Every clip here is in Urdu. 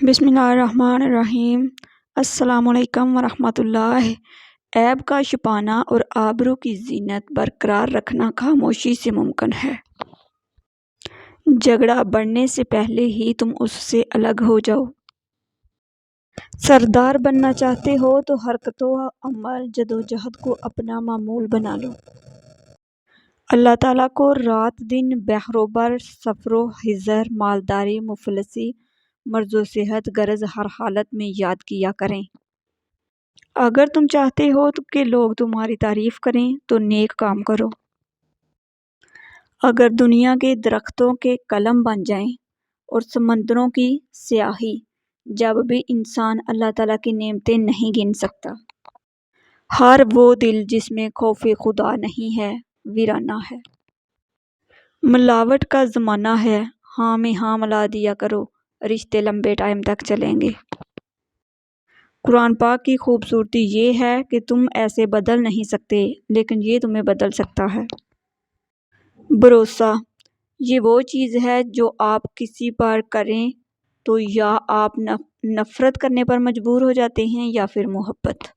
بسم اللہ الرحمن الرحیم۔ السلام علیکم ورحمۃ اللہ۔ عیب کا چھپانا اور آبرو کی زینت برقرار رکھنا خاموشی سے ممکن ہے۔ جھگڑا بڑھنے سے پہلے ہی تم اس سے الگ ہو جاؤ۔ سردار بننا چاہتے ہو تو حرکت و عمل جدوجہد کو اپنا معمول بنا لو۔ اللہ تعالیٰ کو رات دن بحر و بر، سفر و حضر، مالداری، مفلسی، مرض و صحت، غرض ہر حالت میں یاد کیا کریں۔ اگر تم چاہتے ہو کہ لوگ تمہاری تعریف کریں تو نیک کام کرو۔ اگر دنیا کے درختوں کے قلم بن جائیں اور سمندروں کی سیاہی، جب بھی انسان اللہ تعالیٰ کی نعمتیں نہیں گن سکتا۔ ہر وہ دل جس میں خوف خدا نہیں ہے ویرانہ ہے۔ ملاوٹ کا زمانہ ہے، ہاں میں ہاں ملا دیا کرو، رشتے لمبے ٹائم تک چلیں گے۔ قرآن پاک کی خوبصورتی یہ ہے کہ تم ایسے بدل نہیں سکتے، لیکن یہ تمہیں بدل سکتا ہے۔ بھروسہ یہ وہ چیز ہے جو آپ کسی پر کریں تو یا آپ نفرت کرنے پر مجبور ہو جاتے ہیں یا پھر محبت۔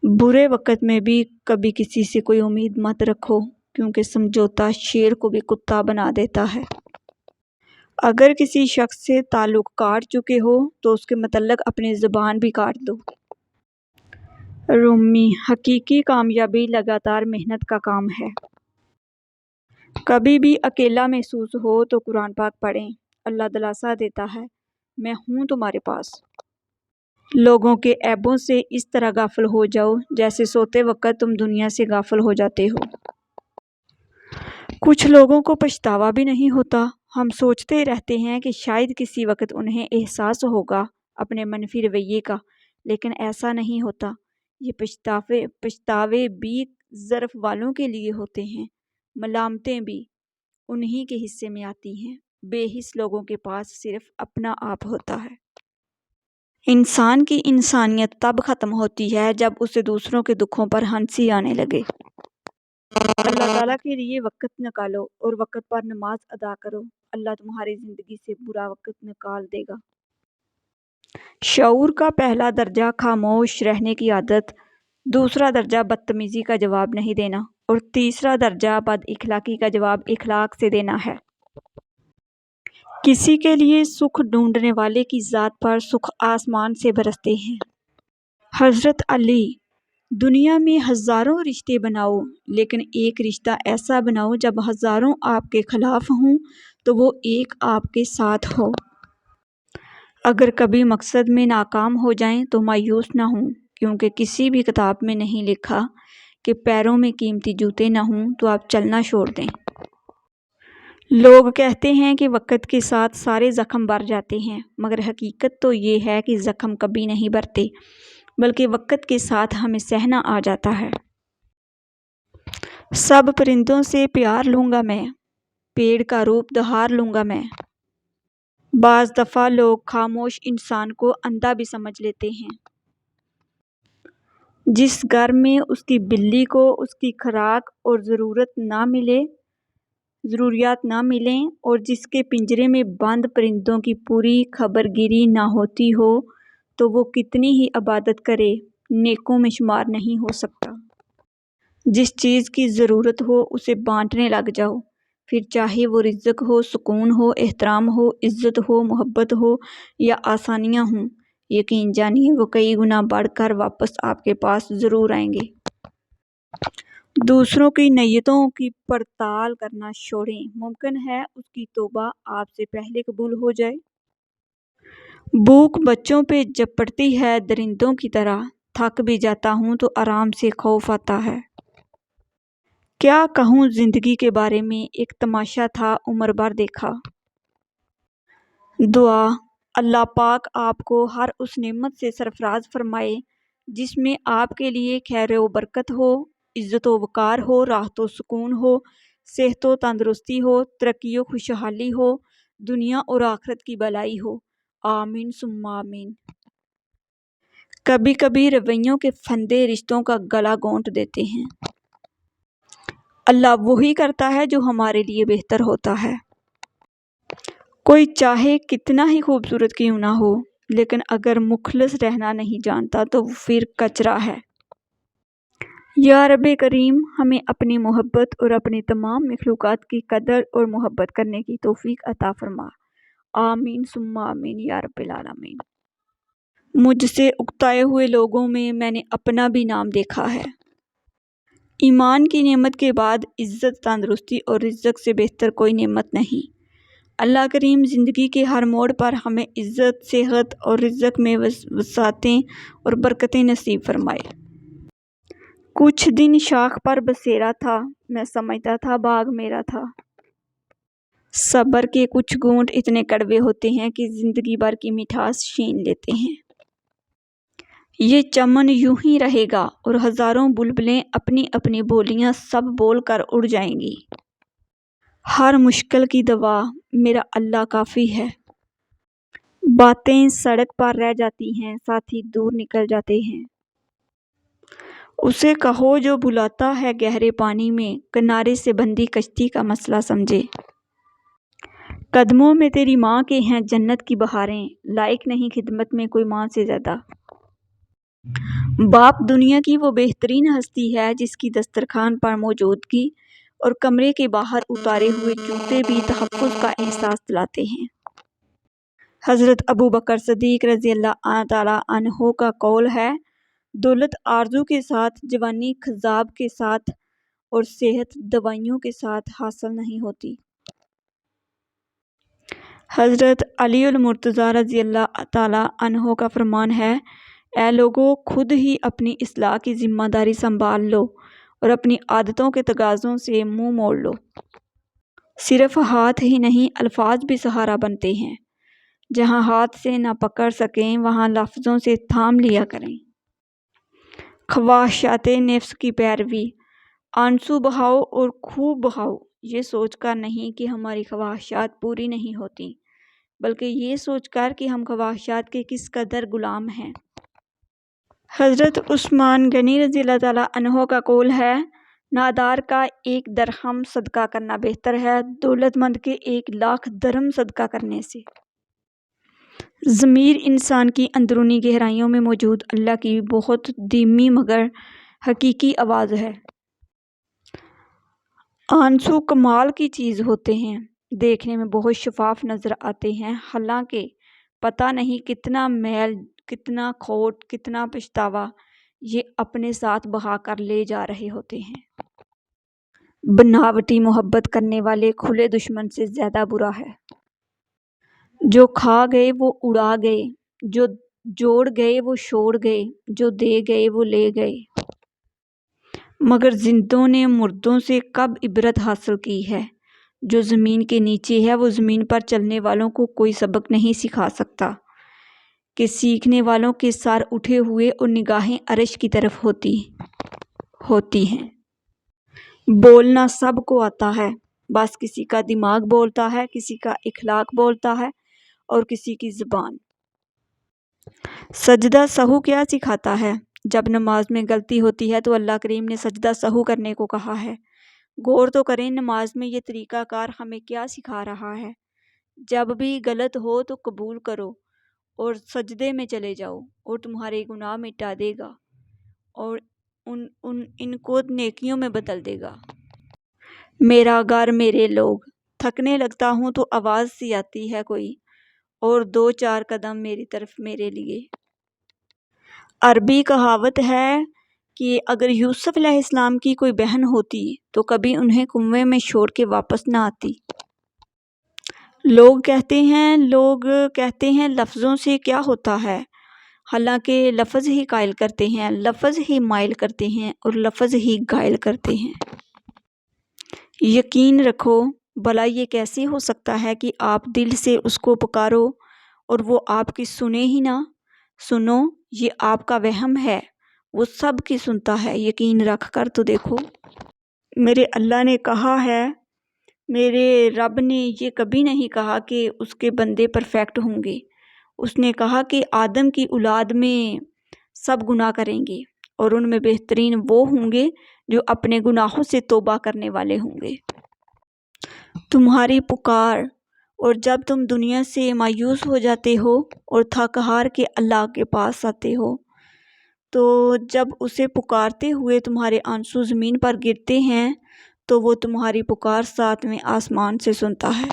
برے وقت میں بھی کبھی کسی سے کوئی امید مت رکھو، کیونکہ سمجھوتا شیر کو بھی کتا بنا دیتا ہے۔ اگر کسی شخص سے تعلق کاٹ چکے ہو تو اس کے متعلق اپنی زبان بھی کاٹ دو۔ رومی، حقیقی کامیابی لگاتار محنت کا کام ہے۔ کبھی بھی اکیلا محسوس ہو تو قرآن پاک پڑھیں، اللہ دلاسا دیتا ہے، میں ہوں تمہارے پاس۔ لوگوں کے عیبوں سے اس طرح غافل ہو جاؤ جیسے سوتے وقت تم دنیا سے غافل ہو جاتے ہو۔ کچھ لوگوں کو پچھتاوا بھی نہیں ہوتا۔ ہم سوچتے رہتے ہیں کہ شاید کسی وقت انہیں احساس ہوگا اپنے منفی رویے کا، لیکن ایسا نہیں ہوتا۔ یہ پچھتاوے بھی ظرف والوں کے لیے ہوتے ہیں، ملامتیں بھی انہی کے حصے میں آتی ہیں۔ بے حس لوگوں کے پاس صرف اپنا آپ ہوتا ہے۔ انسان کی انسانیت تب ختم ہوتی ہے جب اسے دوسروں کے دکھوں پر ہنسی آنے لگے۔ اللہ تعالیٰ کے لیے وقت نکالو اور وقت پر نماز ادا کرو، اللہ تمہاری زندگی سے برا وقت نکال دے گا۔ شعور کا پہلا درجہ خاموش رہنے کی عادت، دوسرا درجہ بدتمیزی کا جواب نہیں دینا، اور تیسرا درجہ بد اخلاقی کا جواب اخلاق سے دینا ہے۔ کسی کے لیے سکھ ڈھونڈنے والے کی ذات پر سکھ آسمان سے برستے ہیں۔ حضرت علی، دنیا میں ہزاروں رشتے بناؤ لیکن ایک رشتہ ایسا بناؤ جب ہزاروں آپ کے خلاف ہوں تو وہ ایک آپ کے ساتھ ہو۔ اگر کبھی مقصد میں ناکام ہو جائیں تو مایوس نہ ہوں، کیونکہ کسی بھی کتاب میں نہیں لکھا کہ پیروں میں قیمتی جوتے نہ ہوں تو آپ چلنا چھوڑ دیں۔ لوگ کہتے ہیں کہ وقت کے ساتھ سارے زخم بھر جاتے ہیں، مگر حقیقت تو یہ ہے کہ زخم کبھی نہیں بھرتے، بلکہ وقت کے ساتھ ہمیں سہنا آ جاتا ہے۔ سب پرندوں سے پیار لوں گا میں، پیڑ کا روپ دھار لوں گا میں۔ بعض دفعہ لوگ خاموش انسان کو اندھا بھی سمجھ لیتے ہیں۔ جس گھر میں اس کی بلی کو اس کی خوراک اور ضروریات نہ ملیں اور جس کے پنجرے میں بند پرندوں کی پوری خبر گیری نہ ہوتی ہو تو وہ کتنی ہی عبادت کرے نیکوں میں شمار نہیں ہو سکتا۔ جس چیز کی ضرورت ہو اسے بانٹنے لگ جاؤ، پھر چاہے وہ رزق ہو، سکون ہو، احترام ہو، عزت ہو، محبت ہو یا آسانیاں ہوں، یقین جانیے وہ کئی گنا بڑھ کر واپس آپ کے پاس ضرور آئیں گے۔ دوسروں کی نیتوں کی پڑتال کرنا چھوڑیں، ممکن ہے اس کی توبہ آپ سے پہلے قبول ہو جائے۔ بھوک بچوں پہ جب پڑتی ہے درندوں کی طرح، تھک بھی جاتا ہوں تو آرام سے خوف آتا ہے۔ کیا کہوں زندگی کے بارے میں، ایک تماشا تھا عمر بھر دیکھا۔ دعا، اللہ پاک آپ کو ہر اس نعمت سے سرفراز فرمائے جس میں آپ کے لیے خیر و برکت ہو، عزت و وقار ہو، راحت و سکون ہو، صحت و تندرستی ہو، ترقی و خوشحالی ہو، دنیا اور آخرت کی بھلائی ہو، آمین ثم آمین۔ کبھی کبھی رویوں کے پھندے رشتوں کا گلا گھونٹ دیتے ہیں۔ اللہ وہی کرتا ہے جو ہمارے لیے بہتر ہوتا ہے۔ کوئی چاہے کتنا ہی خوبصورت کیوں نہ ہو، لیکن اگر مخلص رہنا نہیں جانتا تو وہ پھر کچرا ہے۔ یا رب کریم ہمیں اپنی محبت اور اپنی تمام مخلوقات کی قدر اور محبت کرنے کی توفیق عطا فرما۔ آمین ثم آمین یا رب العالمین۔ مجھ سے اکتائے ہوئے لوگوں میں نے اپنا بھی نام دیکھا ہے۔ ایمان کی نعمت کے بعد عزت، تندرستی اور رزق سے بہتر کوئی نعمت نہیں۔ اللہ کریم زندگی کے ہر موڑ پر ہمیں عزت، صحت اور رزق میں وسعتیں اور برکتیں نصیب فرمائے۔ کچھ دن شاخ پر بسیرا تھا، میں سمجھتا تھا باغ میرا تھا۔ صبر کے کچھ گھونٹ اتنے کڑوے ہوتے ہیں کہ زندگی بھر کی مٹھاس چھین لیتے ہیں۔ یہ چمن یوں ہی رہے گا اور ہزاروں بلبلیں اپنی اپنی بولیاں سب بول کر اڑ جائیں گی۔ ہر مشکل کی دوا میرا اللہ کافی ہے۔ باتیں سڑک پر رہ جاتی ہیں، ساتھی دور نکل جاتے ہیں۔ اسے کہو جو بلاتا ہے گہرے پانی میں، کنارے سے بندھی کشتی کا مسئلہ سمجھے۔ قدموں میں تیری ماں کے ہیں جنت کی بہاریں، لائق نہیں خدمت میں کوئی ماں سے زیادہ۔ باپ دنیا کی وہ بہترین ہستی ہے جس کی دسترخوان پر موجودگی اور کمرے کے باہر اتارے ہوئے جوتے بھی تحفظ کا احساس دلاتے ہیں۔ حضرت ابوبکر صدیق رضی اللہ تعالیٰ عنہ کا قول ہے، دولت آرزو کے ساتھ، جوانی خضاب کے ساتھ اور صحت دوائیوں کے ساتھ حاصل نہیں ہوتی۔ حضرت علی المرتضیٰ رضی اللہ تعالیٰ عنہ کا فرمان ہے، اے لوگو، خود ہی اپنی اصلاح کی ذمہ داری سنبھال لو اور اپنی عادتوں کے تقاضوں سے منہ موڑ لو۔ صرف ہاتھ ہی نہیں، الفاظ بھی سہارا بنتے ہیں۔ جہاں ہاتھ سے نہ پکڑ سکیں وہاں لفظوں سے تھام لیا کریں۔ خواہشات نفس کی پیروی، آنسو بہاؤ اور خوب بہاؤ، یہ سوچ کر نہیں کہ ہماری خواہشات پوری نہیں ہوتی، بلکہ یہ سوچ کر کہ ہم خواہشات کے کس قدر غلام ہیں۔ حضرت عثمان غنی رضی اللہ تعالیٰ عنہ کا قول ہے، نادار کا 1 درہم صدقہ کرنا بہتر ہے دولت مند کے 1,00,000 درہم صدقہ کرنے سے۔ ضمیر انسان کی اندرونی گہرائیوں میں موجود اللہ کی بہت دھیمی مگر حقیقی آواز ہے۔ آنسو کمال کی چیز ہوتے ہیں، دیکھنے میں بہت شفاف نظر آتے ہیں، حالانکہ پتہ نہیں کتنا میل، کتنا کھوٹ، کتنا پچھتاوا یہ اپنے ساتھ بہا کر لے جا رہے ہوتے ہیں۔ بناوٹی محبت کرنے والے کھلے دشمن سے زیادہ برا ہے۔ جو کھا گئے وہ اڑا گئے، جو جوڑ گئے وہ چھوڑ گئے، جو دے گئے وہ لے گئے۔ مگر زندوں نے مردوں سے کب عبرت حاصل کی ہے؟ جو زمین کے نیچے ہے وہ زمین پر چلنے والوں کو کوئی سبق نہیں سکھا سکتا کہ سیکھنے والوں کے سر اٹھے ہوئے اور نگاہیں عرش کی طرف ہوتی ہیں۔ بولنا سب کو آتا ہے، بس کسی کا دماغ بولتا ہے، کسی کا اخلاق بولتا ہے اور کسی کی زبان۔ سجدہ سہو کیا سکھاتا ہے؟ جب نماز میں غلطی ہوتی ہے تو اللہ کریم نے سجدہ سہو کرنے کو کہا ہے۔ غور تو کریں نماز میں یہ طریقہ کار ہمیں کیا سکھا رہا ہے۔ جب بھی غلط ہو تو قبول کرو اور سجدے میں چلے جاؤ اور تمہارے گناہ مٹا دے گا اور ان کو نیکیوں میں بدل دے گا۔ میرا گھر میرے لوگ، تھکنے لگتا ہوں تو آواز سی آتی ہے کوئی اور 2-4 قدم میری طرف میرے لیے۔ عربی کہاوت ہے کہ اگر یوسف علیہ السلام کی کوئی بہن ہوتی تو کبھی انہیں کنویں میں چھوڑ کے واپس نہ آتی۔ لوگ کہتے ہیں لفظوں سے کیا ہوتا ہے، حالانکہ لفظ ہی قائل کرتے ہیں، لفظ ہی مائل کرتے ہیں اور لفظ ہی گائل کرتے ہیں۔ یقین رکھو، بھلا یہ کیسے ہو سکتا ہے کہ آپ دل سے اس کو پکارو اور وہ آپ کی سنے ہی نہ؟ سنو، یہ آپ کا وہم ہے، وہ سب کی سنتا ہے، یقین رکھ کر تو دیکھو۔ میرے اللہ نے کہا ہے، میرے رب نے یہ کبھی نہیں کہا کہ اس کے بندے پرفیکٹ ہوں گے۔ اس نے کہا کہ آدم کی اولاد میں سب گناہ کریں گے اور ان میں بہترین وہ ہوں گے جو اپنے گناہوں سے توبہ کرنے والے ہوں گے۔ تمہاری پکار اور جب تم دنیا سے مایوس ہو جاتے ہو اور تھک ہار کے اللہ کے پاس آتے ہو، تو جب اسے پکارتے ہوئے تمہارے آنسو زمین پر گرتے ہیں تو وہ تمہاری پکار ساتویں آسمان سے سنتا ہے۔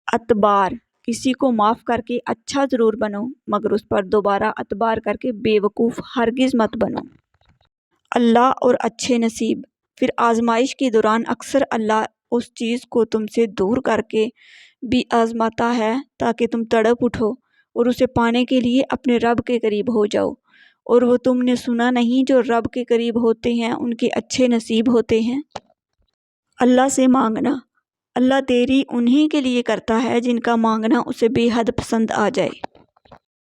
اعتبار: کسی کو معاف کر کے اچھا ضرور بنو، مگر اس پر دوبارہ اعتبار کر کے بے وقوف ہرگز مت بنو۔ اللہ اور اچھے نصیب: پھر آزمائش کے دوران اکثر اللہ اس چیز کو تم سے دور کر کے بھی آزماتا ہے تاکہ تم تڑپ اٹھو اور اسے پانے کے لیے اپنے رب کے قریب ہو جاؤ۔ اور وہ تم نے سنا نہیں، جو رب کے قریب ہوتے ہیں ان کے اچھے نصیب ہوتے ہیں۔ اللہ سے مانگنا: اللہ دیری انہی کے لیے کرتا ہے جن کا مانگنا اسے بے حد پسند آ جائے۔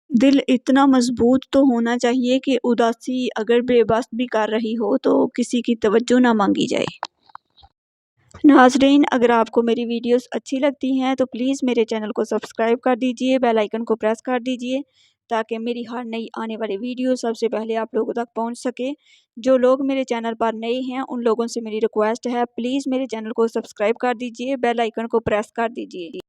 دل اتنا مضبوط تو ہونا چاہیے کہ اداسی اگر بے بس بھی کر رہی ہو تو کسی کی توجہ نہ مانگی جائے۔ ناظرین، اگر آپ کو میری ویڈیوز اچھی لگتی ہیں تو پلیز میرے چینل کو سبسکرائب کر دیجئے، بیل آئیکن کو پریس کر دیجئے تاکہ میری ہر نئی آنے والی ویڈیو سب سے پہلے آپ لوگوں تک پہنچ سکے۔ جو لوگ میرے چینل پر نئے ہیں ان لوگوں سے میری ریکویسٹ ہے، پلیز میرے چینل کو سبسکرائب کر دیجئے، بیل آئیکن کو پریس کر دیجئے۔